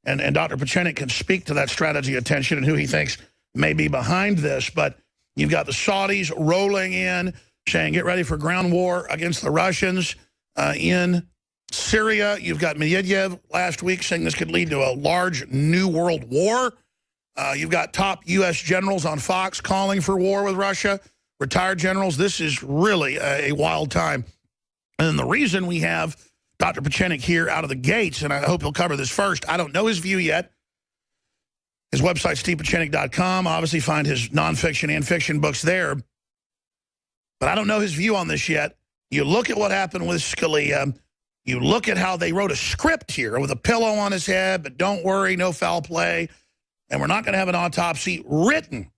And Dr. Pieczenik can speak to that strategy of tension and who he thinks may be behind this. But you've got the Saudis rolling in, saying get ready for ground war against the Russians in Syria. You've got Medvedev last week saying this could lead to a large new world war. You've got top U.S. generals on Fox calling for war with Russia, retired generals. This is really a wild time. And the reason we have Dr. Pieczenik here out of the gates, and I hope he'll cover this first. I don't know his view yet. His website, stevepieczenik.com. Obviously find his nonfiction and fiction books there. But I don't know his view on this yet. You look at what happened with Scalia. You look at how they wrote a script here with a pillow on his head, but don't worry, no foul play. And we're not going to have an autopsy written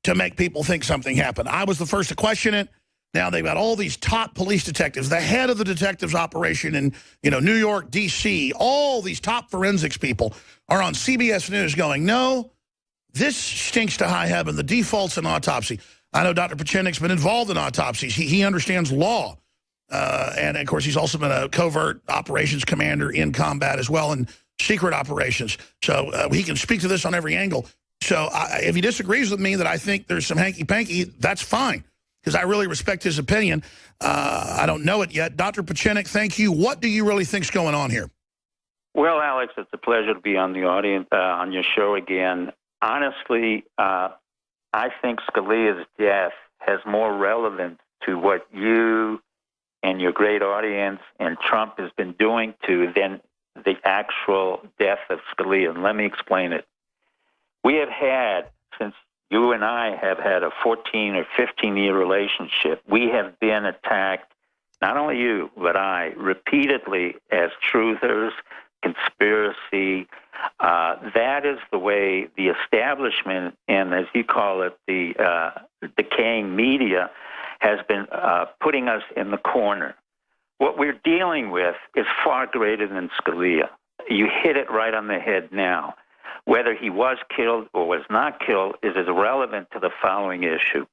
to make people think something happened. I was the first to question it. Now they've got all these top police detectives, the head of the detectives operation in New York, D.C., all these top forensics people are on CBS News going, no, this stinks to high heaven. The default's an autopsy. I know Dr. Pieczenik's been involved in autopsies. He understands law. And, of course, he's also been a covert operations commander in combat as well and secret operations. So he can speak to this on every angle. So if he disagrees with me that I think there's some hanky-panky, that's fine, because I really respect his opinion. I don't know it yet. Dr. Pieczenik, thank you. What do you really think's going on here? Well, Alex, it's a pleasure to be on the audience, on your show again. Honestly, I think Scalia's death has more relevance to what you and your great audience and Trump has been doing to than the actual death of Scalia. And let me explain it. We have had, since you and I have had a 14 or 15-year relationship, we have been attacked, not only you, but I, repeatedly as truthers, conspiracy. That is the way the establishment, and as you call it, the decaying media, has been putting us in the corner. What we're dealing with is far greater than Scalia. You hit it right on the head now. Whether he was killed or was not killed is irrelevant to the following issue.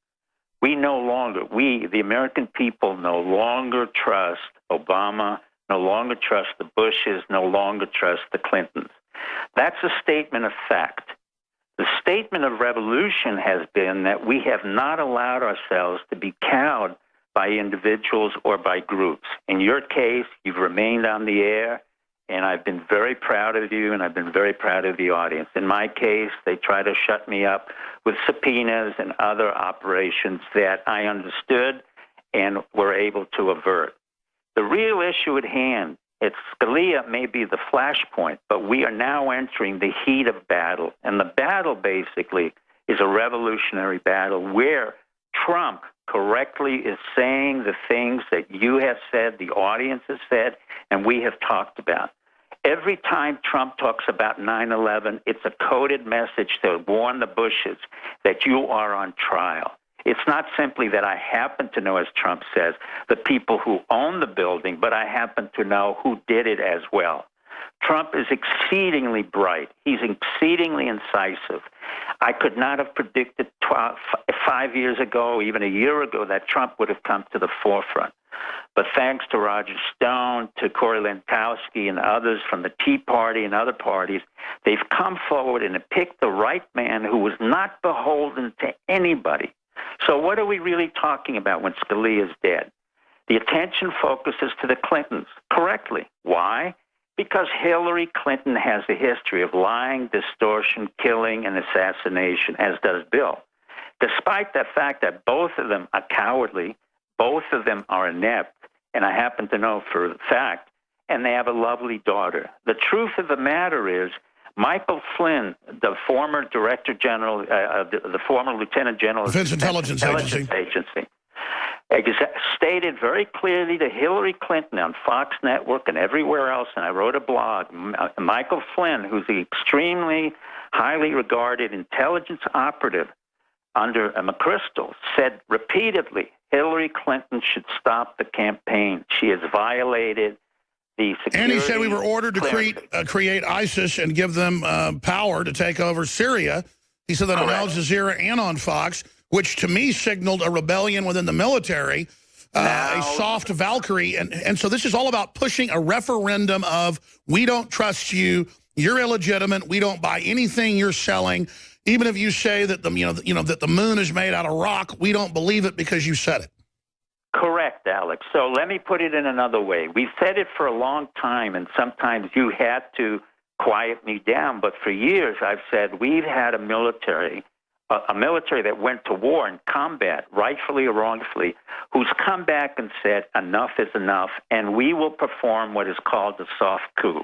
We, the American people, no longer trust Obama, no longer trust the Bushes, no longer trust the Clintons. That's a statement of fact. The statement of revolution has been that we have not allowed ourselves to be cowed by individuals or by groups. In your case, you've remained on the air, and I've been very proud of you, and I've been very proud of the audience. In my case, they try to shut me up with subpoenas and other operations that I understood and were able to avert. The real issue at hand, Scalia may be the flashpoint, but we are now entering the heat of battle. And the battle basically is a revolutionary battle where Trump correctly is saying the things that you have said, the audience has said, and we have talked about. Every time Trump talks about 9/11, it's a coded message to warn the Bushes that you are on trial. It's not simply that I happen to know, as Trump says, the people who own the building, but I happen to know who did it as well. Trump is exceedingly bright. He's exceedingly incisive. I could not have predicted 5 years ago, even a year ago, that Trump would have come to the forefront. But thanks to Roger Stone, to Corey Lentowski and others from the Tea Party and other parties, they've come forward and picked the right man who was not beholden to anybody. So what are we really talking about when Scalia is dead? The attention focuses to the Clintons, correctly. Why? Because Hillary Clinton has a history of lying, distortion, killing, and assassination, as does Bill. Despite the fact that both of them are cowardly, both of them are inept, and I happen to know for a fact, and they have a lovely daughter. The truth of the matter is, Michael Flynn, the former Director General, the former Lieutenant General of the Defense Intelligence Agency, stated very clearly to Hillary Clinton on Fox Network and everywhere else, and I wrote a blog, Michael Flynn, who's the extremely highly regarded intelligence operative under McChrystal, said repeatedly, Hillary Clinton should stop the campaign. She has violated the security. And he said we were ordered to create ISIS and give them power to take over Syria. He said that on Al Jazeera and on Fox, which to me signaled a rebellion within the military, a soft Valkyrie. And so this is all about pushing a referendum of we don't trust you, You're illegitimate. We don't buy anything you're selling. Even if you say that that the moon is made out of rock, we don't believe it because you said it. Correct, Alex. So let me put it in another way. We've said it for a long time, and sometimes you had to quiet me down. But for years, I've said we've had a military that went to war and combat, rightfully or wrongfully, who's come back and said enough is enough, and we will perform what is called a soft coup.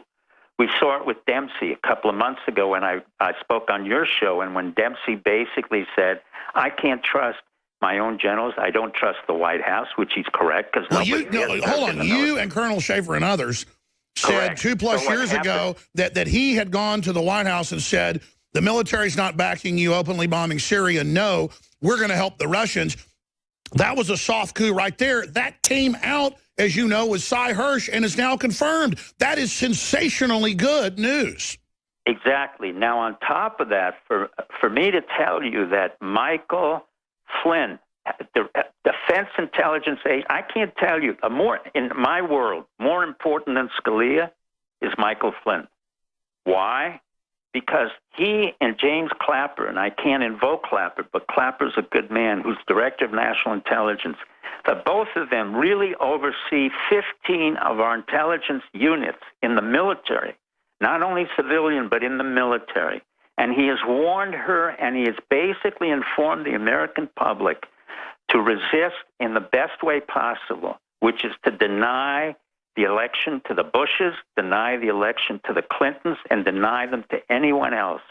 We saw it with Dempsey a couple of months ago when I spoke on your show, and when Dempsey basically said, I can't trust my own generals, I don't trust the White House, which he's correct. Because hold on, you and Colonel Schaefer and others said 2+ years ago that he had gone to the White House and said, the military's not backing you openly bombing Syria. No, we're going to help the Russians. That was a soft coup right there. That came out, as you know, with Cy Hirsch and is now confirmed. That is sensationally good news. Exactly. Now, on top of that, for me to tell you that Michael Flynn, the Defense Intelligence Agency, I can't tell you, in my world, more important than Scalia is Michael Flynn. Why? Because he and James Clapper, and I can't invoke Clapper, but Clapper's a good man who's Director of National Intelligence, that both of them really oversee 15 of our intelligence units in the military, not only civilian, but in the military. And he has warned her, and he has basically informed the American public to resist in the best way possible, which is to deny the election to the Bushes, deny the election to the Clintons, and deny them to anyone else,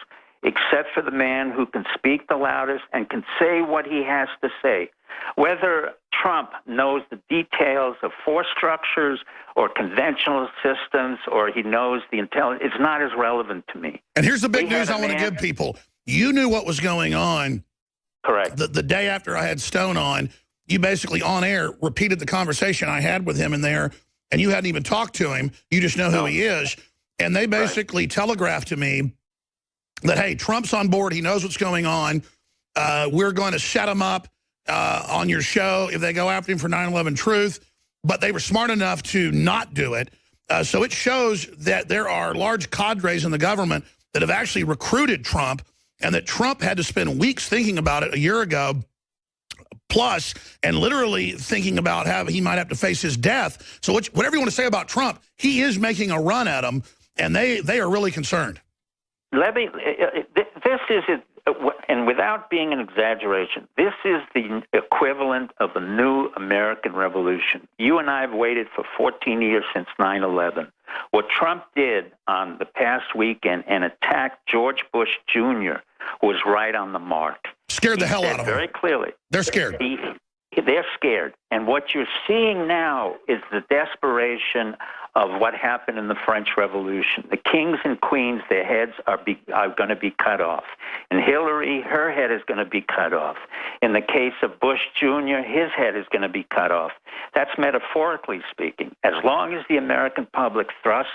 except for the man who can speak the loudest and can say what he has to say. Whether Trump knows the details of force structures or conventional systems or he knows the intelligence, it's not as relevant to me. And here's the big news I want to give people. You knew what was going on. Correct. The day after I had Stone on, you basically on air repeated the conversation I had with him in there, and you hadn't even talked to him. You just know who he is. And they basically telegraphed to me that, hey, Trump's on board. He knows what's going on. We're going to set him up on your show if they go after him for 9/11 Truth. But they were smart enough to not do it. So it shows that there are large cadres in the government that have actually recruited Trump, and that Trump had to spend weeks thinking about it a year ago plus, and literally thinking about how he might have to face his death. So whatever you want to say about Trump, he is making a run at him, and they are really concerned. This is, and without being an exaggeration, this is the equivalent of a new American Revolution. You and I have waited for 14 years since 9/11. What Trump did on the past weekend and attacked George Bush Jr. was right on the mark. Scared the hell out of them. Very clearly. They're scared. They're scared. And what you're seeing now is the desperation of what happened in the French Revolution. The kings and queens, their heads are going to be cut off. And Hillary, her head is going to be cut off. In the case of Bush Jr., his head is going to be cut off. That's metaphorically speaking. As long as the American public thrusts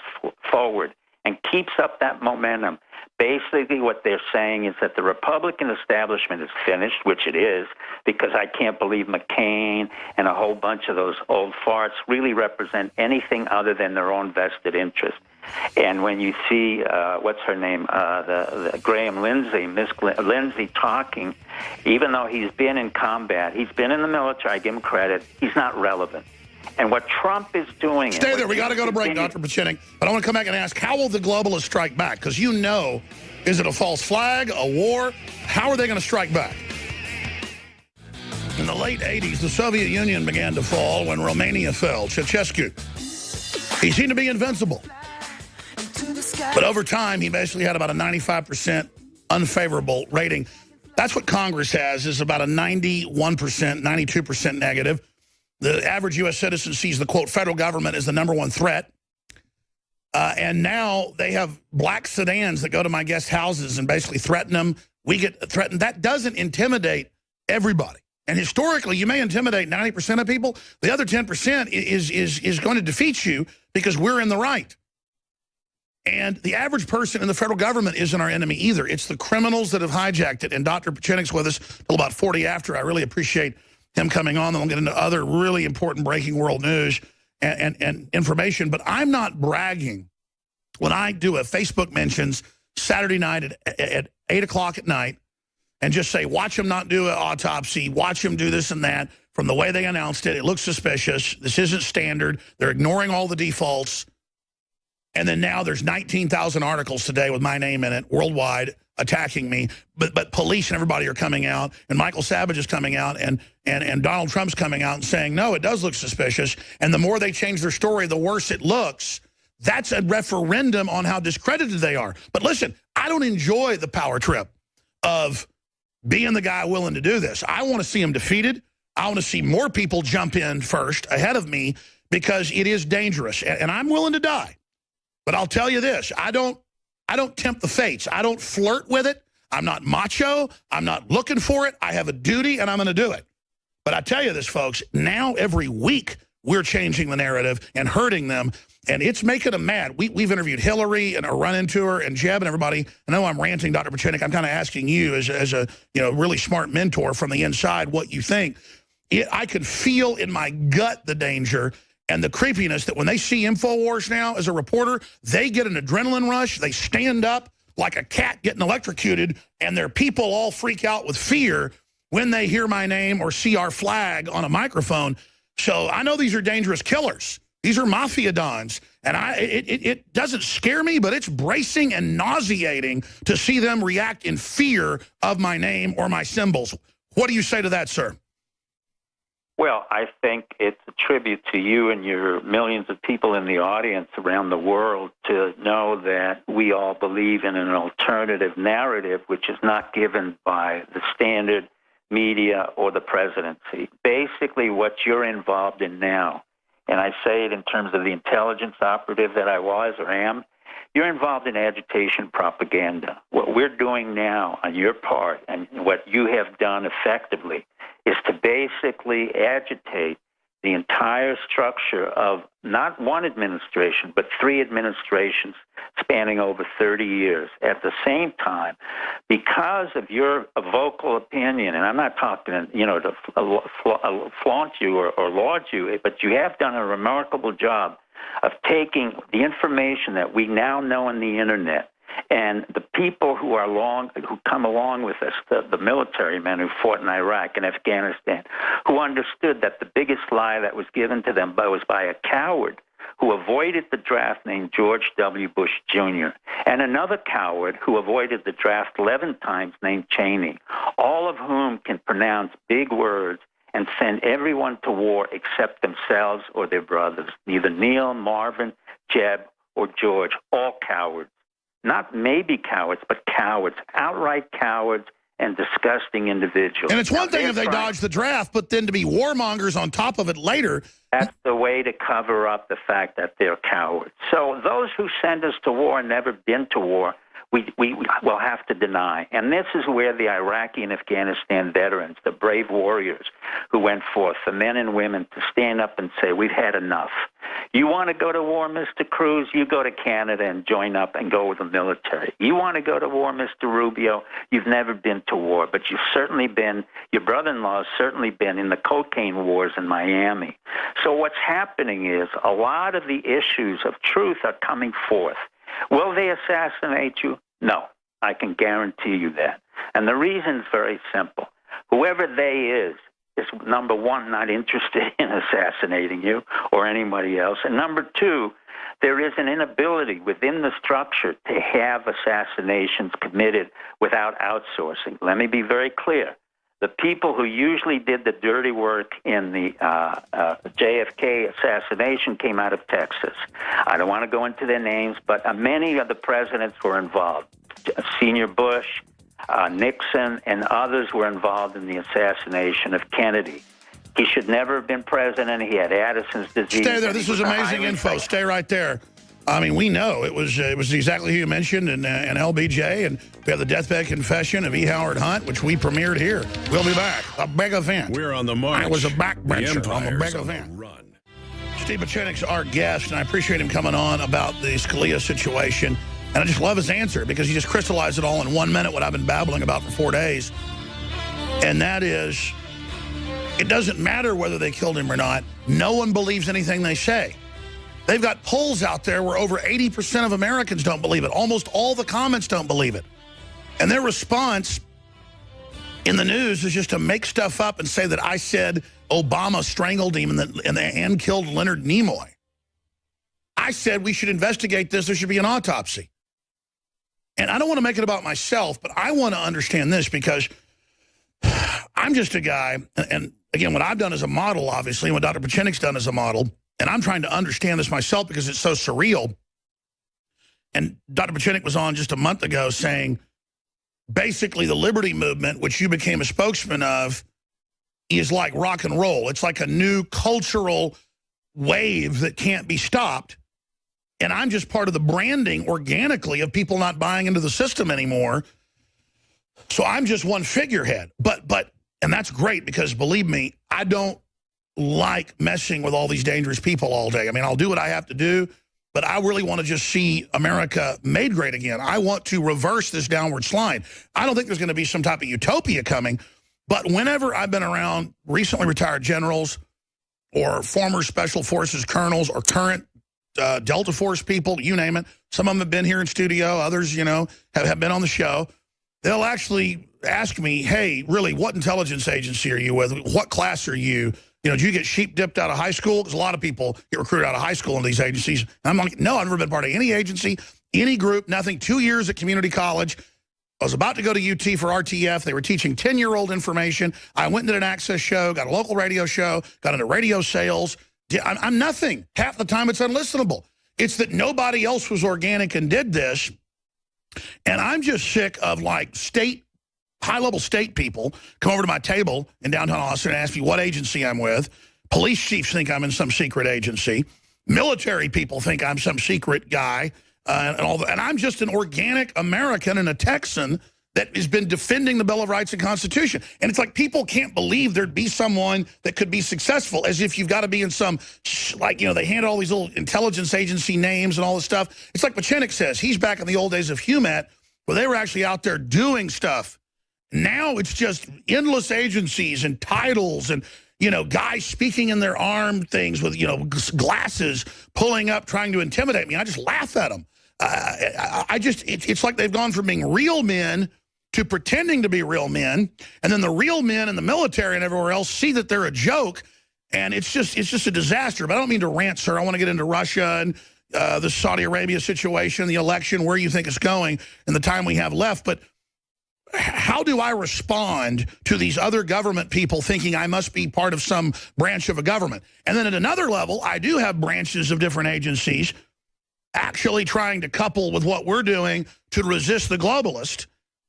forward and keeps up that momentum, basically what they're saying is that the Republican establishment is finished, which it is, because I can't believe McCain and a whole bunch of those old farts really represent anything other than their own vested interest. And when you see, what's her name, the Graham Lindsay, Miss Lindsay talking, even though he's been in combat, he's been in the military, I give him credit, he's not relevant. And what Trump is doing... Stay there. We got to go to break, Dr. Pieczenik. But I want to come back and ask, how will the globalists strike back? Because you know, is it a false flag, a war? How are they going to strike back? In the late 80s, the Soviet Union began to fall when Romania fell. Ceausescu. He seemed to be invincible. But over time, he basically had about a 95% unfavorable rating. That's what Congress has, is about a 91%, 92% negative. The average U.S. citizen sees the, quote, federal government as the #1 threat. And now they have black sedans that go to my guest houses and basically threaten them. We get threatened. That doesn't intimidate everybody. And historically, you may intimidate 90% of people. The other 10% is going to defeat you because we're in the right. And the average person in the federal government isn't our enemy either. It's the criminals that have hijacked it. And Dr. Pieczenik's with us till about 40 after. I really appreciate him coming on. Then we'll get into other really important breaking world news and information. But I'm not bragging when I do a Facebook mentions Saturday night at 8 o'clock at night and just say, watch them not do an autopsy, watch them do this and that, from the way they announced it, it looks suspicious, this isn't standard, they're ignoring all the defaults, and then now there's 19,000 articles today with my name in it, worldwide, attacking me, but police and everybody are coming out, and Michael Savage is coming out, and Donald Trump's coming out and saying, no, it does look suspicious, and the more they change their story, the worse it looks. That's a referendum on how discredited they are. But listen, I don't enjoy the power trip of being the guy willing to do this. I want to see him defeated. I want to see more people jump in first ahead of me, because it is dangerous, and I'm willing to die. But I'll tell you this, I don't tempt the fates. I don't flirt with it. I'm not macho. I'm not looking for it. I have a duty, and I'm going to do it. But I tell you this, folks, now every week we're changing the narrative and hurting them, and it's making them mad. We've interviewed Hillary and run into her, and Jeb and everybody. I know I'm ranting, Dr. Pieczenik. I'm kind of asking you as a really smart mentor from the inside what you think. I could feel in my gut the danger and the creepiness that when they see InfoWars now as a reporter, they get an adrenaline rush. They stand up like a cat getting electrocuted, and their people all freak out with fear when they hear my name or see our flag on a microphone. So I know these are dangerous killers. These are mafia dons. And it doesn't scare me, but it's bracing and nauseating to see them react in fear of my name or my symbols. What do you say to that, sir? Well, I think it's a tribute to you and your millions of people in the audience around the world to know that we all believe in an alternative narrative, which is not given by the standard media or the presidency. Basically, what you're involved in now, and I say it in terms of the intelligence operative that I was or am, you're involved in agitation propaganda. What we're doing now on your part, and what you have done effectively, is to basically agitate the entire structure of not one administration, but three administrations spanning over 30 years. At the same time, because of your vocal opinion, and I'm not talking, to flaunt you or laud you, but you have done a remarkable job of taking the information that we now know on the internet, and the people who come along with us, the military men who fought in Iraq and Afghanistan, who understood that the biggest lie that was given to them was by a coward who avoided the draft named George W. Bush Jr., and another coward who avoided the draft 11 times named Cheney, all of whom can pronounce big words and send everyone to war except themselves or their brothers. Neither Neil, Marvin, Jeb, or George, all cowards. Not maybe cowards, but cowards, outright cowards and disgusting individuals. And it's one thing if they dodge the draft, but then to be warmongers on top of it later. That's the way to cover up the fact that they're cowards. So those who send us to war and never been to war, we will have to deny. And this is where the Iraqi and Afghanistan veterans, the brave warriors who went forth, the men and women, to stand up and say, we've had enough. You want to go to war, Mr. Cruz? You go to Canada and join up and go with the military. You want to go to war, Mr. Rubio? You've never been to war, but you've certainly been, your brother-in-law has certainly been in the cocaine wars in Miami. So what's happening is a lot of the issues of truth are coming forth. Will they assassinate you? No, I can guarantee you that. And the reason is very simple. Whoever they is, number one, not interested in assassinating you or anybody else. And number two, there is an inability within the structure to have assassinations committed without outsourcing. Let me be very clear. The people who usually did the dirty work in the JFK assassination came out of Texas. I don't want to go into their names, but many of the presidents were involved. Senior Bush, Nixon, and others were involved in the assassination of Kennedy. He should never have been president. He had Addison's disease. Stay there. This is amazing info. Stay right there. I mean, we know it was exactly who you mentioned, and LBJ, and we have the deathbed confession of E. Howard Hunt, which we premiered here. We'll be back. A mega event. We're on the march. I was a backbencher. I'm a mega on the event. run. Steve Pieczenik's our guest, and I appreciate him coming on about the Scalia situation. And I just love his answer because he just crystallized it all in 1 minute, what I've been babbling about for 4 days. And that is, it doesn't matter whether they killed him or not. No one believes anything they say. They've got polls out there where over 80% of Americans don't believe it. Almost all the comments don't believe it. And their response in the news is just to make stuff up and say that I said Obama strangled him and killed Leonard Nimoy. I said we should investigate this. There should be an autopsy. And I don't want to make it about myself, but I want to understand this because I'm just a guy, and again, what I've done as a model, obviously, and what Dr. Pieczenik's done as a model, and I'm trying to understand this myself because it's so surreal. And Dr. Pieczenik was on just a month ago saying, basically, the liberty movement, which you became a spokesman of, is like rock and roll. It's like a new cultural wave that can't be stopped. And I'm just part of the branding organically of people not buying into the system anymore. So I'm just one figurehead. And that's great because, believe me, I don't like messing with all these dangerous people all day. I mean, I'll do what I have to do, but I really want to just see America made great again. I want to reverse this downward slide. I don't think there's going to be some type of utopia coming, but whenever I've been around recently retired generals or former special forces colonels or current Delta Force people, you name it, some of them have been here in studio, others, you know, have been on the show, they'll actually ask me, hey, really, what intelligence agency are you with? What class are you? You know, did you get sheep dipped out of high school? Because a lot of people get recruited out of high school in these agencies. And I'm like, no, I've never been part of any agency, any group, nothing. 2 years at community college. I was about to go to UT for RTF. They were teaching 10-year-old information. I went into an access show, got a local radio show, got into radio sales. I'm nothing. Half the time it's unlistenable. It's that nobody else was organic and did this. And I'm just sick of like high-level state people come over to my table in downtown Austin and ask me what agency I'm with. Police chiefs think I'm in some secret agency. Military people think I'm some secret guy. And all that. And I'm just an organic American and a Texan that has been defending the Bill of Rights and Constitution. And it's like people can't believe there'd be someone that could be successful, as if you've got to be in some, like, you know, they hand all these little intelligence agency names and all this stuff. It's like Pieczenik says, he's back in the old days of HUMAT, where they were actually out there doing stuff. Now it's just endless agencies and titles and, you know, guys speaking in their arm things with, you know, glasses, pulling up, trying to intimidate me. I just laugh at them. It's like they've gone from being real men to pretending to be real men, and then the real men in the military and everywhere else see that they're a joke, and it's just a disaster. But I don't mean to rant, sir. I want to get into Russia and the Saudi Arabia situation, the election, where you think it's going, and the time we have left. But how do I respond to these other government people thinking I must be part of some branch of a government? And then at another level, I do have branches of different agencies actually trying to couple with what we're doing to resist the globalist.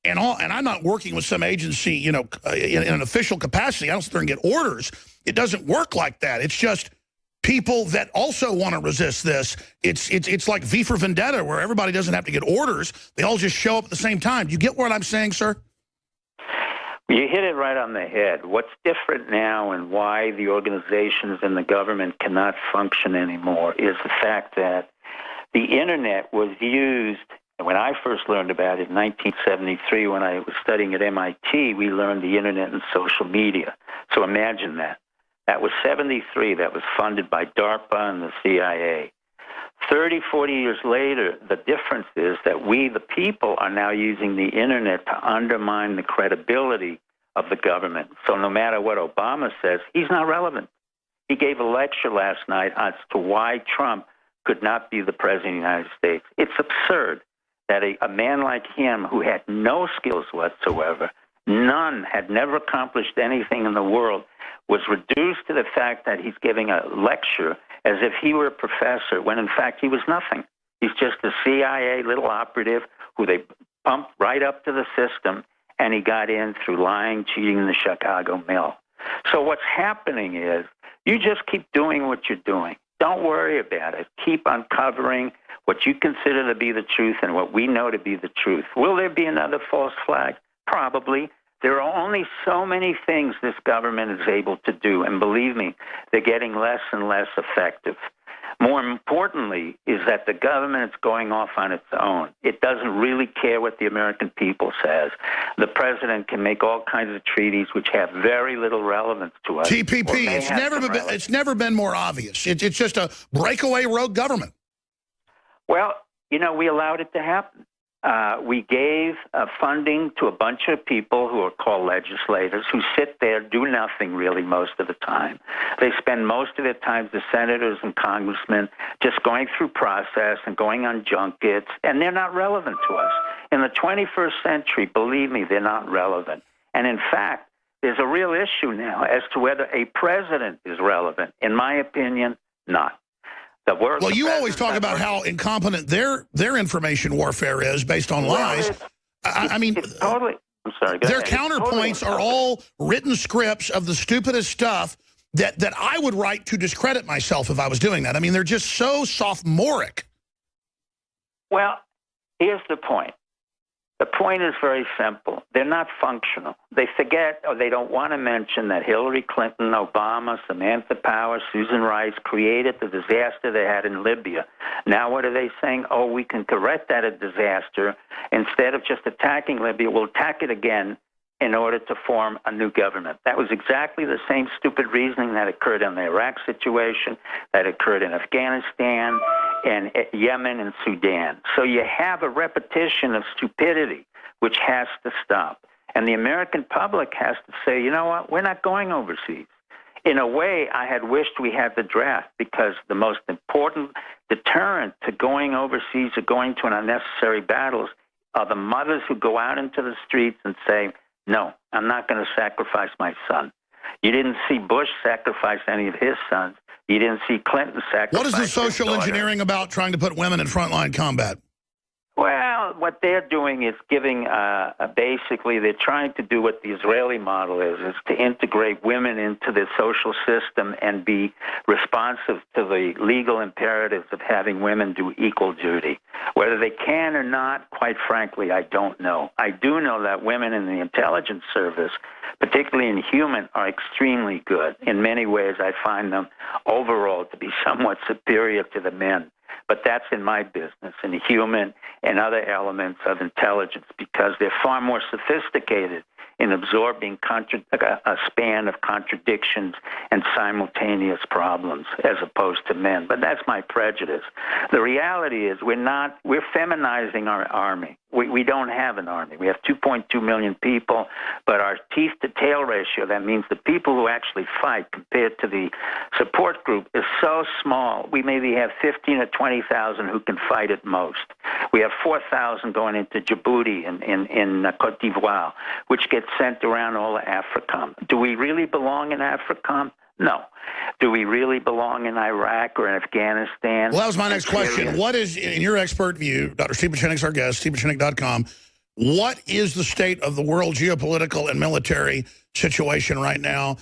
And I'm not working with some agency, you know, in an official capacity. I don't sit there and get orders. It doesn't work like that. It's just people that also want to resist this. It's like V for Vendetta, where everybody doesn't have to get orders. They all just show up at the same time. Do you get what I'm saying, sir? You hit it right on the head. What's different now and why the organizations and the government cannot function anymore is the fact that the Internet was used. When I first learned about it in 1973, when I was studying at MIT, we learned the Internet and social media. So imagine that. That was 73. That was funded by DARPA and the CIA. 30, 40 years later, the difference is that we, the people, are now using the Internet to undermine the credibility of the government. So no matter what Obama says, he's not relevant. He gave a lecture last night as to why Trump could not be the president of the United States. It's absurd that a man like him, who had no skills whatsoever, none, had never accomplished anything in the world, was reduced to the fact that he's giving a lecture as if he were a professor, when in fact he was nothing. He's just a CIA little operative who they pumped right up to the system, and he got in through lying, cheating in the Chicago mill. So what's happening is you just keep doing what you're doing. Don't worry about it. Keep uncovering what you consider to be the truth and what we know to be the truth. Will there be another false flag? Probably. There are only so many things this government is able to do, and believe me, they're getting less and less effective. More importantly is that the government is going off on its own. It doesn't really care what the American people says. The president can make all kinds of treaties which have very little relevance to us. TPP, it's never been more obvious. It's just a breakaway rogue government. Well, you know, we allowed it to happen. We gave funding to a bunch of people who are called legislators who sit there, do nothing really most of the time. They spend most of their time, the senators and congressmen, just going through process and going on junkets, and they're not relevant to us. In the 21st century, believe me, they're not relevant. And in fact, there's a real issue now as to whether a president is relevant. In my opinion, not. Well, you always talk about how incompetent their information warfare is based on lies. I mean, totally. I'm sorry. Their counterpoints are all written scripts of the stupidest stuff that I would write to discredit myself if I was doing that. I mean, they're just so sophomoric. Well, here's the point. The point is very simple. They're not functional. They forget or they don't want to mention that Hillary Clinton, Obama, Samantha Power, Susan Rice created the disaster they had in Libya. Now what are they saying? Oh, we can correct that disaster. Instead of just attacking Libya, we'll attack it again in order to form a new government. That was exactly the same stupid reasoning that occurred in the Iraq situation, that occurred in Afghanistan, and Yemen and Sudan. So you have a repetition of stupidity, which has to stop. And the American public has to say, you know what, we're not going overseas. In a way, I had wished we had the draft, because the most important deterrent to going overseas or going to an unnecessary battles are the mothers who go out into the streets and say, no, I'm not going to sacrifice my son. You didn't see Bush sacrifice any of his sons. You didn't see Clinton sacrifice. What is the social engineering about trying to put women in frontline combat? Well, what they're doing is giving, basically, they're trying to do what the Israeli model is to integrate women into the social system and be responsive to the legal imperatives of having women do equal duty. Whether they can or not, quite frankly, I don't know. I do know that women in the intelligence service, particularly in human, are extremely good. In many ways, I find them overall to be somewhat superior to the men. But that's in my business, in human and other elements of intelligence, because they're far more sophisticated in absorbing a span of contradictions and simultaneous problems as opposed to men. But that's my prejudice. The reality is we're feminizing our army. We don't have an army. We have 2.2 million people, but our teeth-to-tail ratio, that means the people who actually fight compared to the support group, is so small. We maybe have 15 or 20,000 who can fight at most. We have 4,000 going into Djibouti in Côte d'Ivoire, which gets sent around all of AFRICOM. Do we really belong in AFRICOM? No. Do we really belong in Iraq or in Afghanistan? Well, that was my next question. What is, in your expert view, Dr. Steve Pieczenik's our guest, StevePieczenik.com, what is the state of the world geopolitical and military situation right now?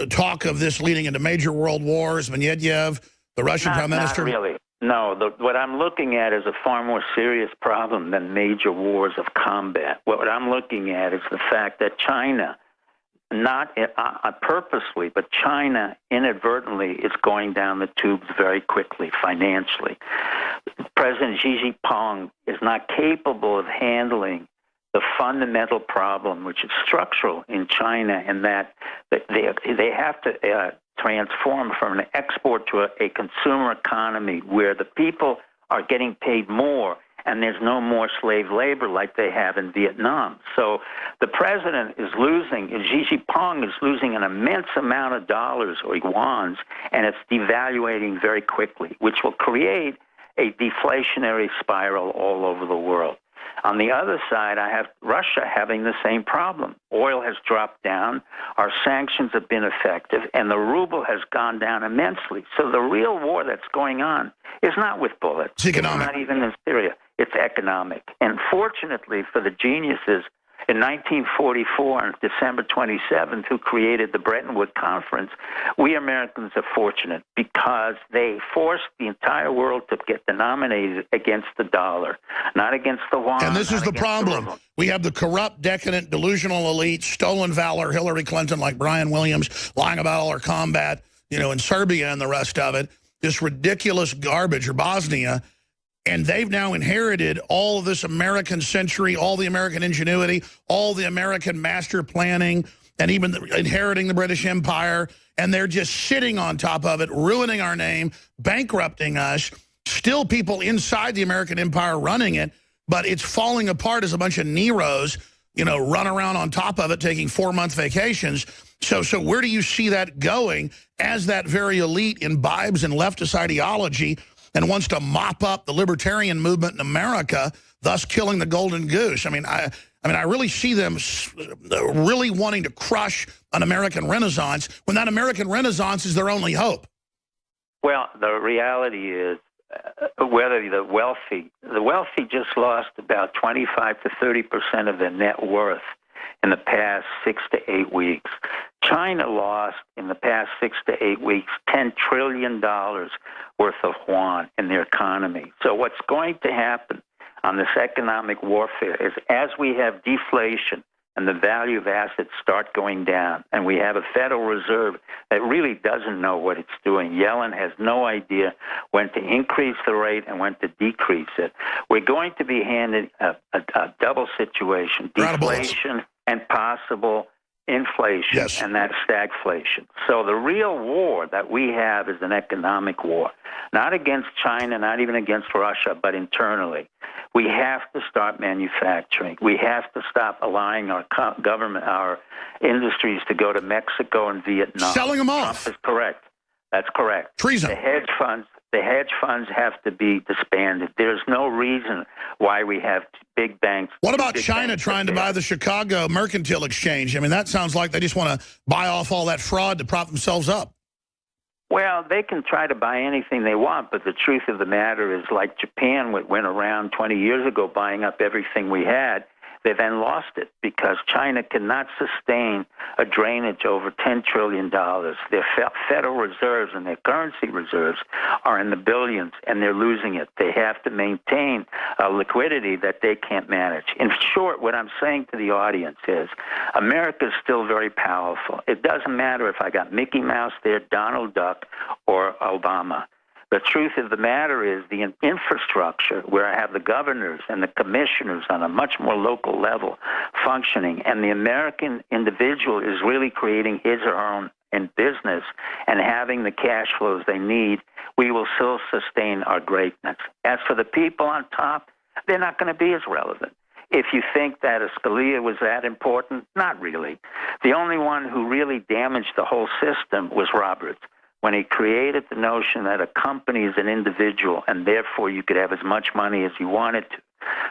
Talk of this leading into major world wars, Medvedev, the Russian Prime Minister? Not really. No, what I'm looking at is a far more serious problem than major wars of combat. What I'm looking at is the fact that China, not purposely, but China inadvertently is going down the tubes very quickly financially. President Xi Jinping is not capable of handling the fundamental problem, which is structural in China, in that they have to transform from an export to a consumer economy where the people are getting paid more and there's no more slave labor like they have in Vietnam. So the president is losing, Xi Jinping is losing an immense amount of dollars or yuans, and it's devaluating very quickly, which will create a deflationary spiral all over the world. On the other side, I have Russia having the same problem. Oil has dropped down, our sanctions have been effective, and the ruble has gone down immensely. So the real war that's going on is not with bullets. It's economic. It's not even in Syria. It's economic. And fortunately for the geniuses in 1944, on December 27th, who created the Bretton Woods Conference, we Americans are fortunate because they forced the entire world to get denominated against the dollar, not against the yuan. And this is the problem. We have the corrupt, decadent, delusional elite, stolen valor, Hillary Clinton, like Brian Williams, lying about all our combat, in Serbia and the rest of it. this ridiculous garbage, or Bosnia, and they've now inherited all of this American century, all the American ingenuity, all the American master planning, and even inheriting the British Empire, and they're just sitting on top of it, ruining our name, bankrupting us, still people inside the American empire running it, but it's falling apart as a bunch of Neros, you know, run around on top of it, taking 4-month vacations. So where do you see that going as that very elite imbibes in leftist ideology and wants to mop up the libertarian movement in America, thus killing the golden goose? I mean, I really see them really wanting to crush an American Renaissance when that American Renaissance is their only hope. Well, the reality is, whether the wealthy just lost about 25 to 30% of their net worth in the past 6 to 8 weeks. China lost in the past 6 to 8 weeks $10 trillion worth of yuan in their economy. So what's going to happen on this economic warfare is, as we have deflation and the value of assets start going down, and we have a Federal Reserve that really doesn't know what it's doing. Yellen has no idea when to increase the rate and when to decrease it. We're going to be handed a double situation, deflation and possible inflation, yes, and that's stagflation. So the real war that we have is an economic war, not against China, not even against Russia, but internally. We have to start manufacturing. We have to stop allowing our government, our industries to go to Mexico and Vietnam. Selling them off. Trump is correct. That's correct. Treason. The hedge funds have to be disbanded. There's no reason why we have big banks. What about China trying to buy the Chicago Mercantile Exchange? I mean, that sounds like they just want to buy off all that fraud to prop themselves up. Well, they can try to buy anything they want, but the truth of the matter is, like Japan went around 20 years ago buying up everything we had, they then lost it because China cannot sustain a drainage over $10 trillion. Their Federal Reserves and their currency reserves are in the billions, and they're losing it. They have to maintain a liquidity that they can't manage. In short, what I'm saying to the audience is America is still very powerful. It doesn't matter if I got Mickey Mouse there, Donald Duck, or Obama. The truth of the matter is the infrastructure, where I have the governors and the commissioners on a much more local level functioning, and the American individual is really creating his or her own in business and having the cash flows they need, we will still sustain our greatness. As for the people on top, they're not going to be as relevant. If you think that Scalia was that important, not really. The only one who really damaged the whole system was Roberts, when he created the notion that a company is an individual and therefore you could have as much money as you wanted to.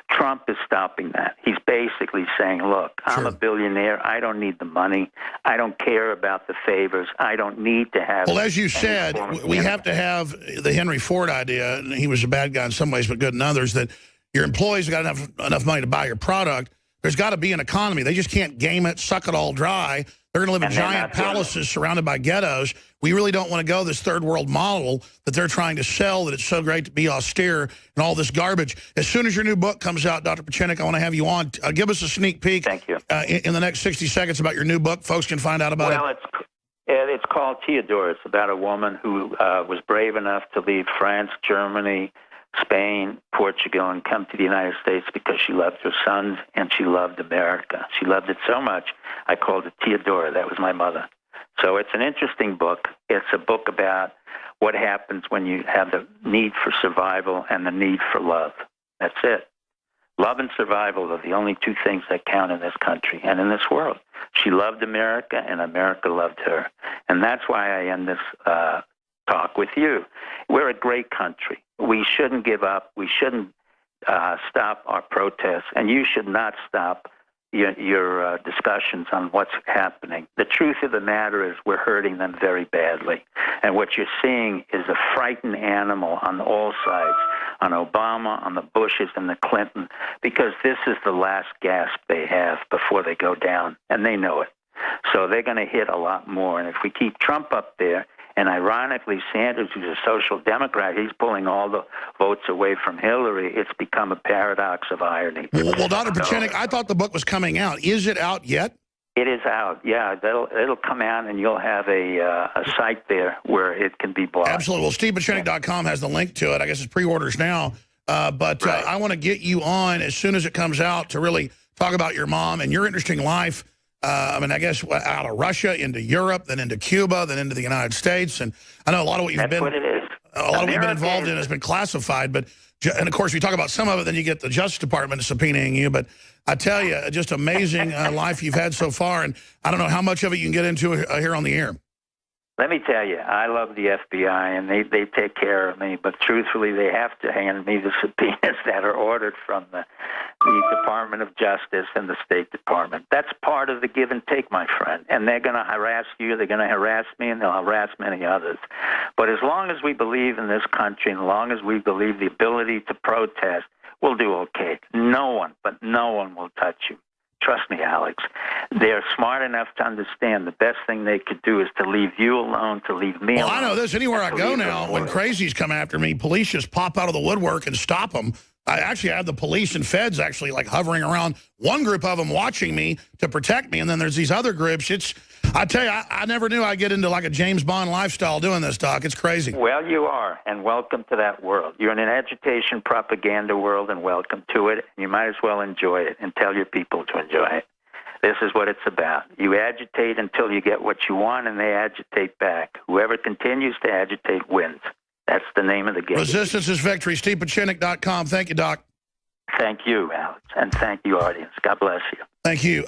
Trump is stopping that. He's basically saying, look, I'm a billionaire. I don't need the money. I don't care about the favors. I don't need to have... Well, as you said, we have to have the Henry Ford idea, and he was a bad guy in some ways but good in others, that your employees got enough money to buy your product. There's got to be an economy. They just can't game it, suck it all dry. They're going to live in giant palaces surrounded by ghettos. We really don't want to go this third world model that they're trying to sell, that it's so great to be austere and all this garbage. As soon as your new book comes out, Dr. Pieczenik, I want to have you on. Give us a sneak peek. Thank you. In the next 60 seconds about your new book. Folks can find out about it. Well, it's called Theodore. It's about a woman who was brave enough to leave France, Germany, Spain, Portugal, and come to the United States because she loved her sons and she loved America. She loved it so much, I called it Theodora. That was my mother. So it's an interesting book. It's a book about what happens when you have the need for survival and the need for love. That's it. Love and survival are the only two things that count in this country and in this world. She loved America, and America loved her. And that's why I end this talk with you. We're a great country. We shouldn't give up. We shouldn't stop our protests, and you should not stop your discussions on what's happening. The truth of the matter is we're hurting them very badly, and what you're seeing is a frightened animal on all sides, on Obama, on the Bushes, and the Clinton, because this is the last gasp they have before they go down, and they know it. So they're going to hit a lot more, and if we keep Trump up there, and ironically, Sanders, who's a social democrat, he's pulling all the votes away from Hillary. It's become a paradox of irony. Well, Dr. Pieczenik, I thought the book was coming out. Is it out yet? It is out. Yeah, it'll come out, and you'll have a site there where it can be bought. Absolutely. Well, StevePieczenik.com has the link to it. I guess it's pre-orders now. But Right. I want to get you on as soon as it comes out to really talk about your mom and your interesting life. I mean, I guess out of Russia into Europe, then into Cuba, then into the United States. And I know a lot of what you've That's what it is. a lot of what you've been involved in has been classified. But and of course, we talk about some of it, then you get the Justice Department subpoenaing you. But I tell you, just amazing life you've had so far. And I don't know how much of it you can get into here on the air. Let me tell you, I love the FBI, and they take care of me. But truthfully, they have to hand me the subpoenas that are ordered from the Department of Justice and the State Department. That's part of the give and take, my friend. And they're going to harass you, they're going to harass me, and they'll harass many others. But as long as we believe in this country, and as long as we believe the ability to protest, we'll do okay. No one, but no one will touch you. Trust me, Alex. They're smart enough to understand the best thing they could do is to leave you alone, to leave me alone. Well, I know this. Anywhere I go now, when crazies come after me, police just pop out of the woodwork and stop them. I actually have the police and feds actually like hovering around, one group of them watching me to protect me, and then there's these other groups. I tell you, I never knew I'd get into like a James Bond lifestyle doing this, Doc. It's crazy. Well, you are, and welcome to that world. You're in an agitation propaganda world, and welcome to it. You might as well enjoy it and tell your people to enjoy it. This is what it's about. You agitate until you get what you want, and they agitate back. Whoever continues to agitate wins. That's the name of the game. Resistance is victory. StevePieczenik.com. Thank you, Doc. Thank you, Alex, and thank you, audience. God bless you. Thank you.